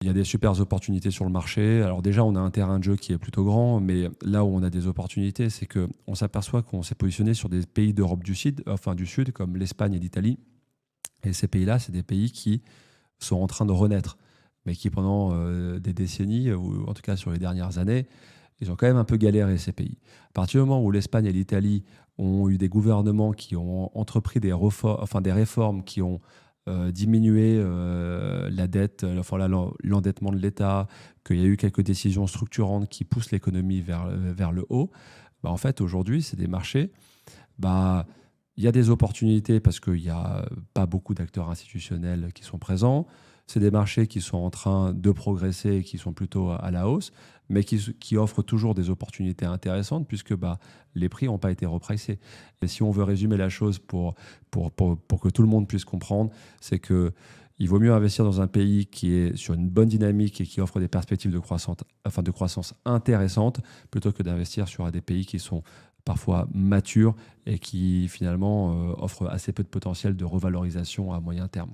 Il y a des super opportunités sur le marché. Alors déjà, on a un terrain de jeu qui est plutôt grand, mais là où on a des opportunités, c'est qu'on s'aperçoit qu'on s'est positionné sur des pays d'Europe du Sud, enfin du Sud, comme l'Espagne et l'Italie. Et ces pays-là, c'est des pays qui sont en train de renaître, mais qui pendant des décennies, ou en tout cas sur les dernières années, ils ont quand même un peu galéré, ces pays. À partir du moment où l'Espagne et l'Italie ont eu des gouvernements qui ont entrepris des réformes qui ont diminué la dette, l'endettement de l'État, qu'il y a eu quelques décisions structurantes qui poussent l'économie vers le haut, bah, en fait, aujourd'hui, c'est des marchés. Bah, il y a des opportunités parce qu'il n'y a pas beaucoup d'acteurs institutionnels qui sont présents. C'est des marchés qui sont en train de progresser et qui sont plutôt à la hausse, mais qui offrent toujours des opportunités intéressantes puisque bah, les prix n'ont pas été repricés. Et si on veut résumer la chose pour que tout le monde puisse comprendre, c'est que il vaut mieux investir dans un pays qui est sur une bonne dynamique et qui offre des perspectives de croissance intéressantes plutôt que d'investir sur des pays qui sont parfois matures et qui finalement offrent assez peu de potentiel de revalorisation à moyen terme.